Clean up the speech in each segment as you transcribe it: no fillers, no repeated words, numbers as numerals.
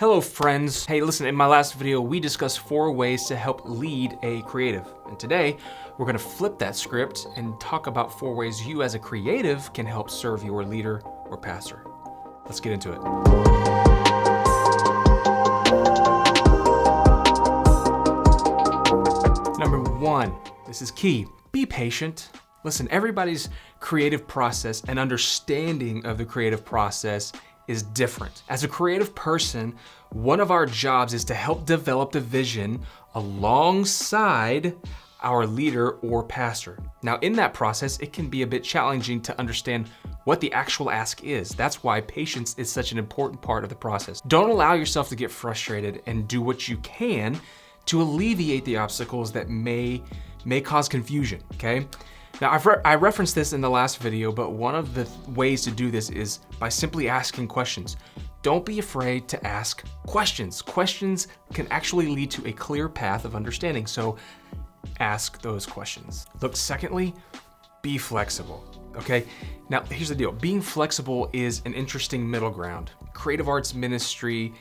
Hello friends. Hey, listen, in my last video, we discussed 4 ways to help lead a creative. And today, we're gonna flip that script and talk about 4 ways you as a creative can help serve your leader or pastor. Let's get into it. Number 1, this is key. Be patient. Listen, everybody's creative process and understanding of the creative process is different. As a creative person, one of our jobs is to help develop the vision alongside our leader or pastor. Now, in that process, it can be a bit challenging to understand what the actual ask is. That's why patience is such an important part of the process. Don't allow yourself to get frustrated and do what you can to alleviate the obstacles that may cause confusion, okay? Now, I referenced this in the last video, but one of the ways to do this is by simply asking questions. Don't be afraid to ask questions. Questions can actually lead to a clear path of understanding, so ask those questions. Look, secondly, be flexible, okay? Now, here's the deal. Being flexible is an interesting middle ground. Creative arts ministry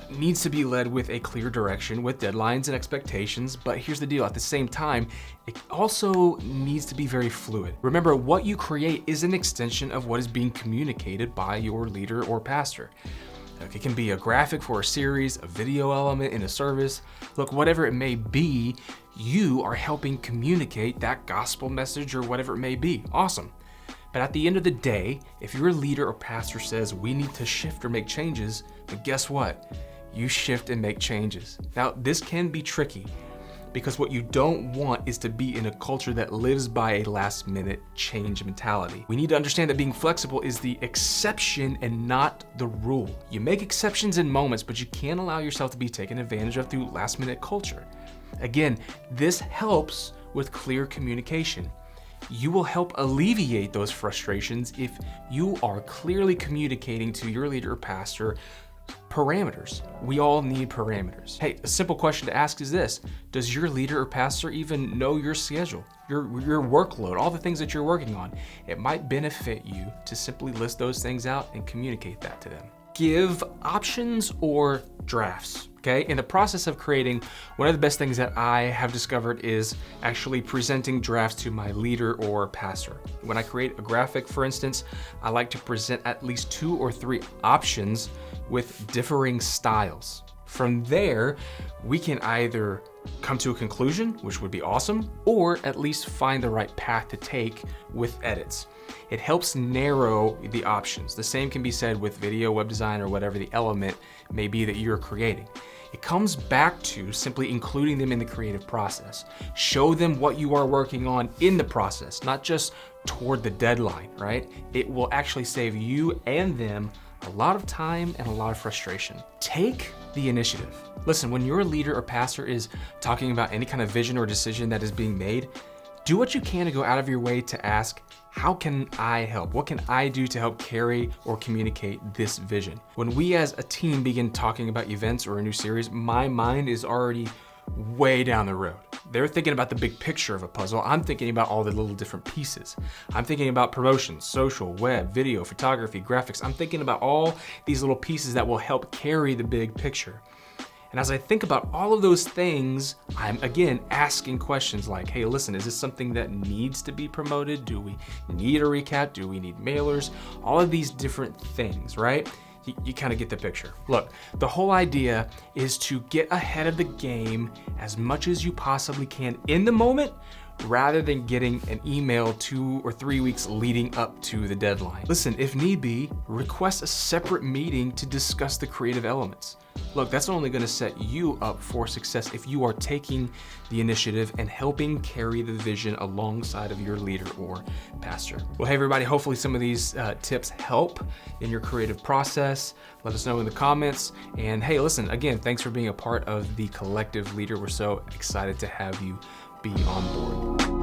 needs to be led with a clear direction, with deadlines and expectations, but here's the deal. At the same time, it also needs to be very fluid. Remember, what you create is an extension of what is being communicated by your leader or pastor. It can be a graphic for a series, a video element in a service. Look, whatever it may be, you are helping communicate that gospel message or whatever it may be. Awesome. But at the end of the day, if your leader or pastor says we need to shift or make changes, then guess what? You shift and make changes. Now, this can be tricky because what you don't want is to be in a culture that lives by a last-minute change mentality. We need to understand that being flexible is the exception and not the rule. You make exceptions in moments, but you can't allow yourself to be taken advantage of through last-minute culture. Again, this helps with clear communication. You will help alleviate those frustrations if you are clearly communicating to your leader or pastor parameters. We all need parameters. Hey, a simple question to ask is this: does your leader or pastor even know your schedule, your workload, all the things that you're working on? It might benefit you to simply list those things out and communicate that to them. Give options or drafts. Okay, in the process of creating, one of the best things that I have discovered is actually presenting drafts to my leader or pastor. When I create a graphic, for instance, I like to present at least 2 or 3 options with differing styles. From there, we can either come to a conclusion, which would be awesome, or at least find the right path to take with edits. It helps narrow the options. The same can be said with video, web design, or whatever the element may be that you're creating. It comes back to simply including them in the creative process. Show them what you are working on in the process, not just toward the deadline, right? It will actually save you and them a lot of time and a lot of frustration. Take the initiative. Listen, when your leader or pastor is talking about any kind of vision or decision that is being made, do what you can to go out of your way to ask, how can I help? What can I do to help carry or communicate this vision? When we as a team begin talking about events or a new series, my mind is already way down the road. They're thinking about the big picture of a puzzle. I'm thinking about all the little different pieces. I'm thinking about promotions, social, web, video, photography, graphics. I'm thinking about all these little pieces that will help carry the big picture. And as I think about all of those things, I'm again asking questions like, hey, listen, is this something that needs to be promoted? Do we need a recap? Do we need mailers? All of these different things, right? You kind of get the picture. Look, the whole idea is to get ahead of the game as much as you possibly can in the moment, rather than getting an email 2 or 3 weeks leading up to the deadline. Listen, if need be, request a separate meeting to discuss the creative elements. Look, that's only gonna set you up for success if you are taking the initiative and helping carry the vision alongside of your leader or pastor. Well, hey everybody, hopefully some of these tips help in your creative process. Let us know in the comments. And hey, listen, again, thanks for being a part of the collective leader. We're so excited to have you be on board.